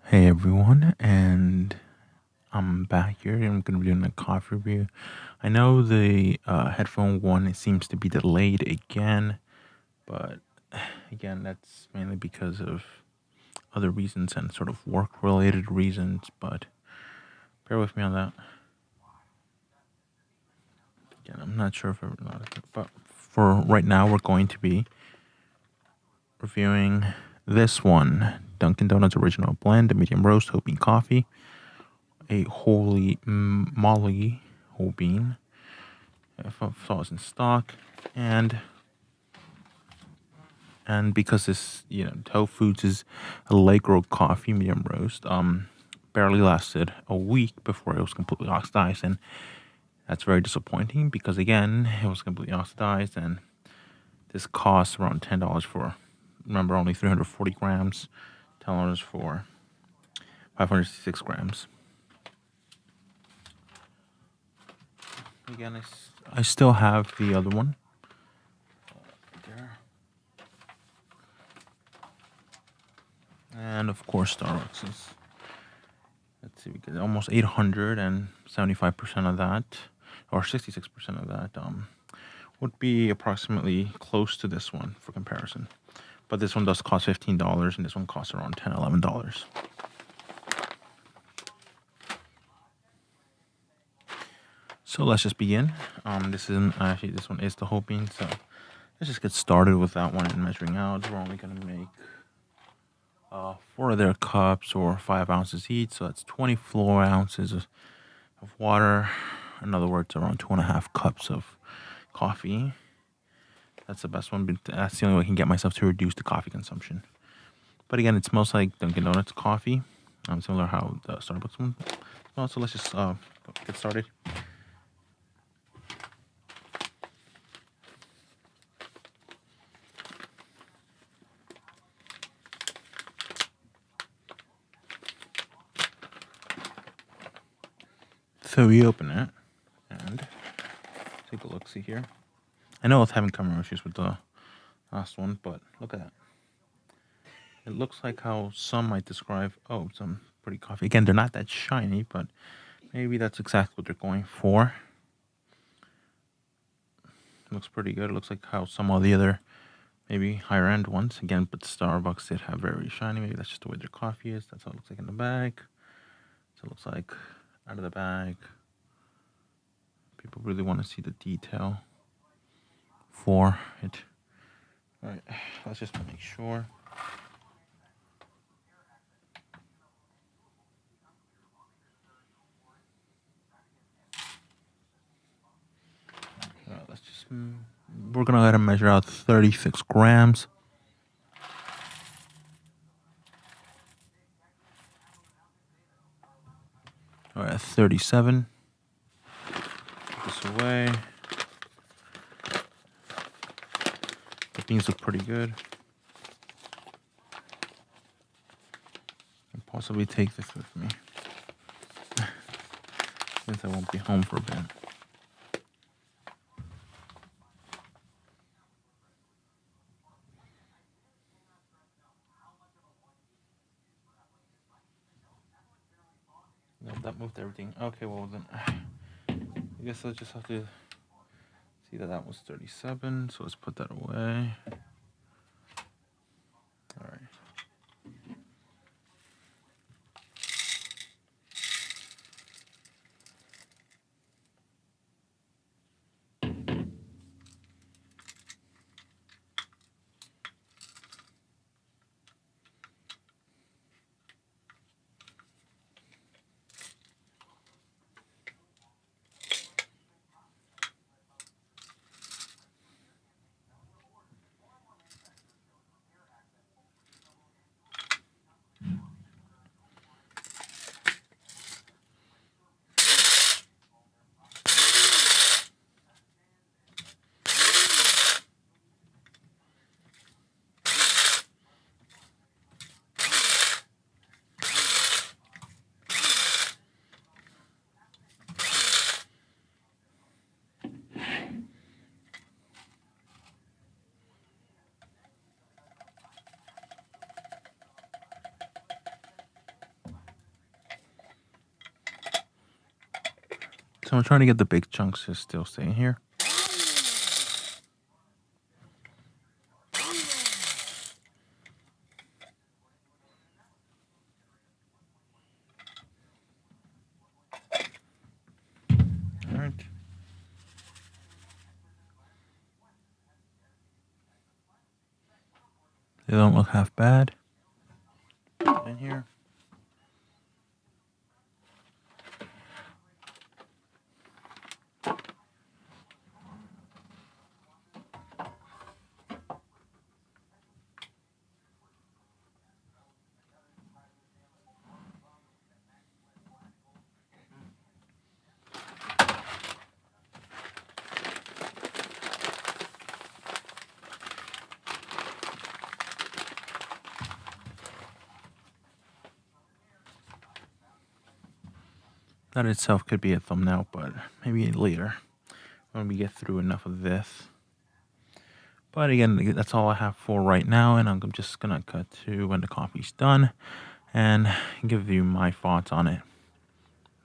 Hey everyone, and I'm back here. I'm going to be doing a coffee review. I know the headphone one it seems to be delayed again, but again, that's mainly because of other reasons and sort of work related reasons. But bear with me on that. Again, I'm not sure if but for right now, we're going to be reviewing this one Dunkin' Donuts Original Blend, a medium roast whole bean coffee, a holy molly whole bean if falls in stock, and because this Whole Foods is a Allegro coffee medium roast, barely lasted a week before it was completely oxidized, and that's very disappointing because again it was completely oxidized, and this costs around $10 for, remember, only 340 grams, $10 for 566 grams. Again, I still have the other one there. And of course, Starbucks is, let's see, we get almost 875% of that, or 66% of that, would be approximately close to this one for comparison. But this one does cost $15, and this one costs around $10, $11. So let's just begin. This isn't actually, this one is the whole bean. So let's just get started with that one and measuring out. We're only gonna make four of their cups, or 5 ounces each. So that's 24 ounces of water. In other words, around 2.5 cups of coffee. That's the best one, but that's the only way I can get myself to reduce the coffee consumption. But again, it smells like Dunkin' Donuts coffee, similar how the Starbucks one smells. So let's just get started. So we open it and take a look. See here. I know I was having camera issues with the last one, but look at that. It looks like how some might describe, some pretty coffee. Again, they're not that shiny, but maybe that's exactly what they're going for. It looks pretty good. It looks like how some of the other maybe higher end ones, again, but Starbucks did have very shiny. Maybe that's just the way their coffee is. That's how it looks like in the bag. So it looks like out of the bag. People really want to see the detail for it. All right, let's just make sure. Let's just, we're gonna go ahead and measure out 36 grams. All right, 37. Put this away. The beans look pretty good. I'll possibly take this with me, since I won't be home for a bit. No, that moved everything. Okay, well then, I guess I'll just have to see that was 37. So let's put that away. All right. So I'm trying to get the big chunks to still stay in here. All right. They don't look half bad. In here. That itself could be a thumbnail, but maybe later when we get through enough of this. But again, that's all I have for right now, and I'm just gonna cut to when the coffee's done and give you my thoughts on it.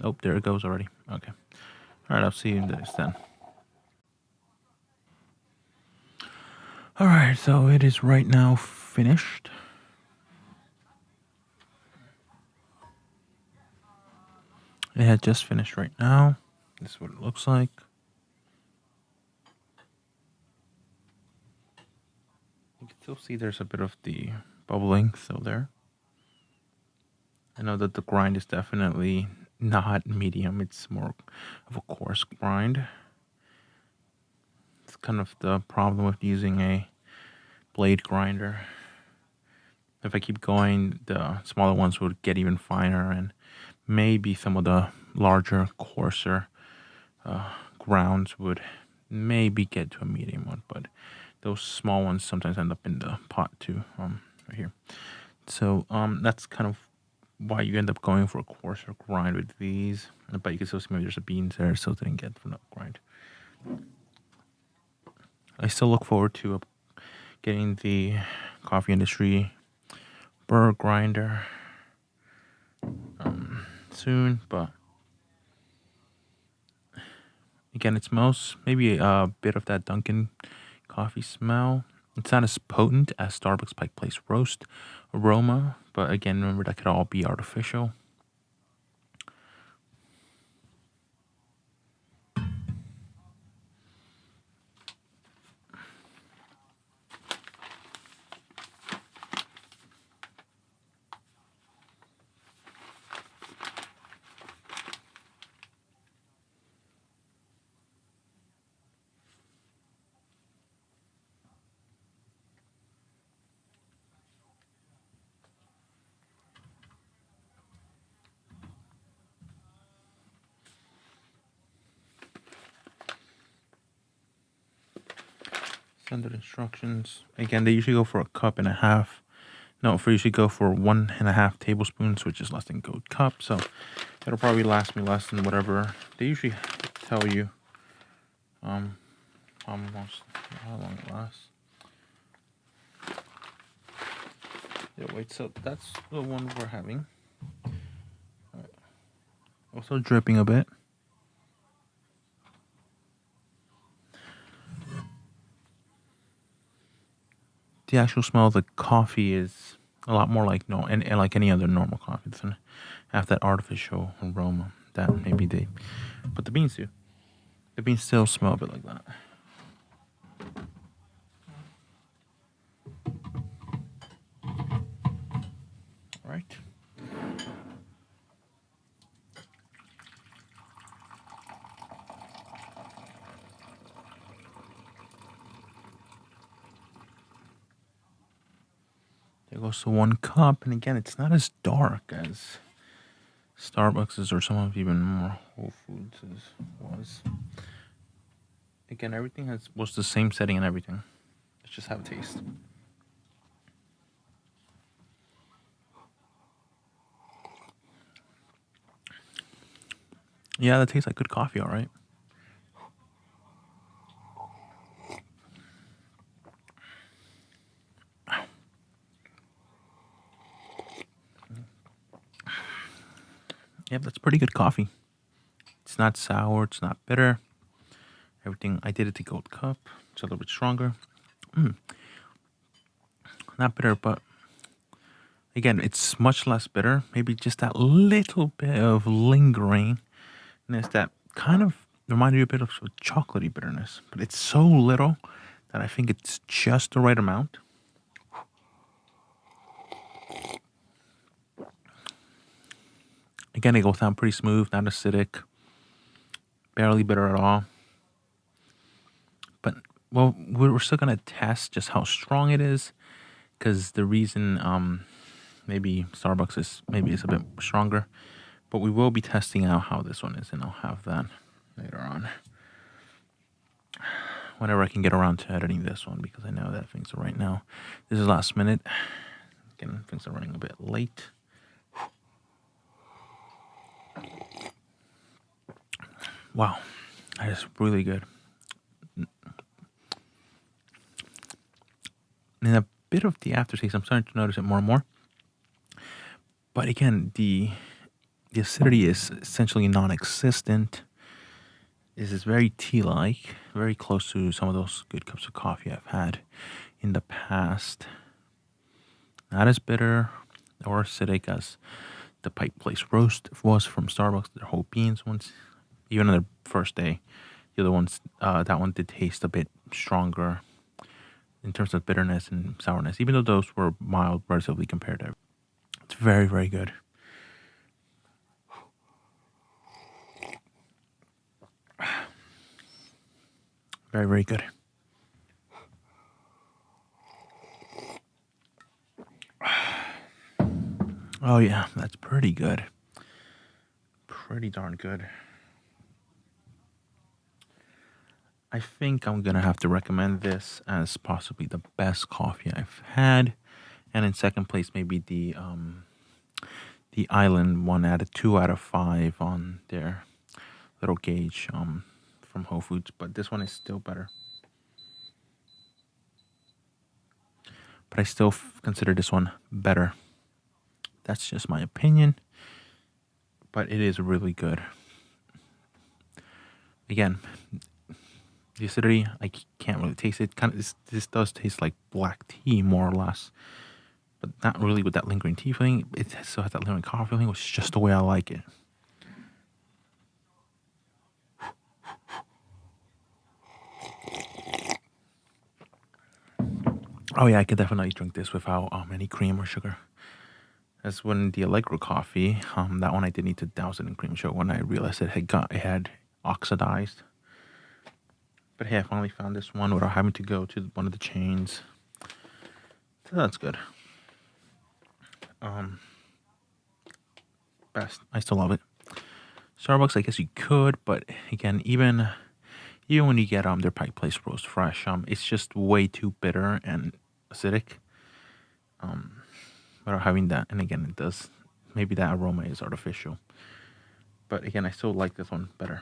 Oh, there it goes already. Okay. All right, I'll see you in this then. All right, so it is right now finished. It had just finished right now. This is what it looks like. You can still see there's a bit of the bubbling still there. I know that the grind is definitely not medium. It's more of a coarse grind. It's kind of the problem with using a blade grinder. If I keep going, the smaller ones would get even finer, and maybe some of the larger, coarser grounds would maybe get to a medium one, but those small ones sometimes end up in the pot too, right here. So that's kind of why you end up going for a coarser grind with these. But you can still see maybe there's a beans there, so it didn't get from the grind. I still look forward to getting the coffee industry burr grinder soon, but again, it smells maybe a bit of that Dunkin coffee smell. It's not as potent as Starbucks Pike Place Roast aroma, but again, remember that could all be artificial. Standard instructions. Again, they usually go for a cup and a half. No, for usually go for 1.5 tablespoons, which is less than a cup. So it'll probably last me less than whatever they usually tell you. Almost how long it lasts. Yeah, wait. So that's the one we're having. Right. Also dripping a bit. The actual smell of the coffee is a lot more like and like any other normal coffee. It doesn't have that artificial aroma that maybe but the beans do. The beans still smell a bit like that. All right. There goes the 1 cup, and again, it's not as dark as Starbucks's or some of even more Whole Foods was. Again, everything was the same setting and everything. Let's just have a taste. Yeah, that tastes like good coffee, all right. Yep, that's pretty good coffee. It's not sour. It's not bitter. Everything I did it to Gold Cup. It's a little bit stronger. Not bitter, but again, it's much less bitter. Maybe just that little bit of lingeringness that kind of reminds you a bit of chocolatey bitterness. But it's so little that I think it's just the right amount. Again, it goes down pretty smooth, not acidic, barely bitter at all. But well, we're still gonna test just how strong it is, because the reason maybe Starbucks is a bit stronger, but we will be testing out how this one is, and I'll have that later on whenever I can get around to editing this one, because I know that things are right now. This is last minute. Again, things are running a bit late. Wow, that is really good. And a bit of the aftertaste, I'm starting to notice it more and more. But again, the acidity is essentially non-existent. This is very tea-like, very close to some of those good cups of coffee I've had in the past. Not as bitter or acidic as the Pike Place Roast was from Starbucks. Their whole beans ones, even on their first day, the other ones, that one did taste a bit stronger in terms of bitterness and sourness, even though those were mild relatively compared to. It's very, very good. Very, very good. Oh yeah, that's pretty good. Pretty darn good. I think I'm gonna have to recommend this as possibly the best coffee I've had, and in second place maybe the Island one at a 2 out of 5 on their little gauge from Whole Foods, but this one is still better. But I still consider this one better. That's just my opinion, but it is really good. Again, the acidity, I can't really taste it. Kind of, this does taste like black tea more or less, but not really with that lingering tea feeling. It still has that lingering coffee feeling, which is just the way I like it. Oh yeah, I could definitely drink this without any cream or sugar. As when the Allegro coffee, that one I did need to douse it in cream sugar when I realized it had oxidized. But hey, I finally found this one without having to go to one of the chains. So that's good. Best. I still love it. Starbucks, I guess you could, but again, even when you get their Pike Place Roast Fresh, it's just way too bitter and acidic. Without having that, and again, it does. Maybe that aroma is artificial, but again, I still like this one better.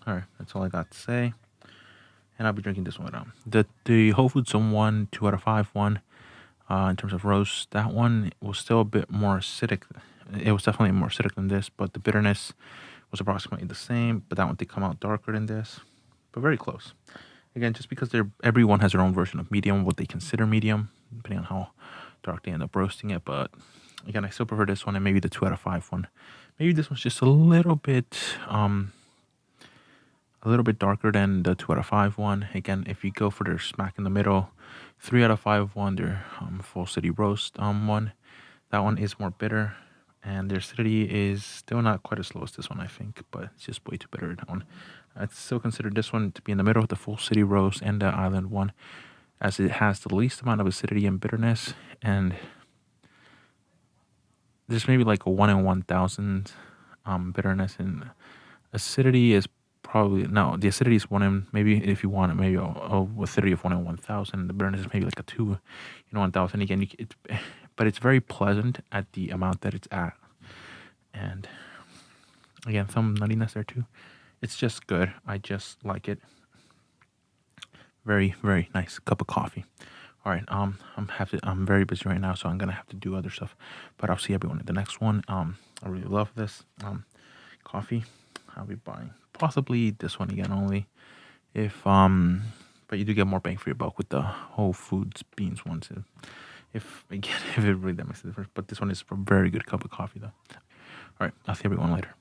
All right, that's all I got to say. And I'll be drinking this one. The Whole Foods one, 2 out of 5 one. In terms of roast, that one was still a bit more acidic. It was definitely more acidic than this, but the bitterness was approximately the same. But that one did come out darker than this, but very close. Again, just because everyone has their own version of medium, what they consider medium, depending on how dark they end up roasting it. But again, I still prefer this one and maybe the 2 out of 5 one. Maybe this one's just a little bit darker than the 2 out of 5 one. Again, if you go for their smack in the middle, 3 out of 5 one, their full city roast one, that one is more bitter, and their acidity is still not quite as low as this one, I think, but it's just way too bitter. That one, I'd still consider this one to be in the middle of the full city roast and the Island one, as it has the least amount of acidity and bitterness, and there's maybe like a 1 in 1,000 bitterness, and acidity is probably no. The acidity is 1 in, maybe if you want it, maybe a acidity of 1 in 1,000. The bitterness is maybe like a 2 in 1,000. Again, but it's very pleasant at the amount that it's at, and again, some nuttiness there too. It's just good. I just like it. Very, very nice cup of coffee. All right, I'm very busy right now, so I'm gonna have to do other stuff. But I'll see everyone in the next one. I really love this coffee. I'll be buying possibly this one again only. If but you do get more bang for your buck with the Whole Foods beans ones. If again, if it really that makes a difference. But this one is a very good cup of coffee though. All right, I'll see everyone later.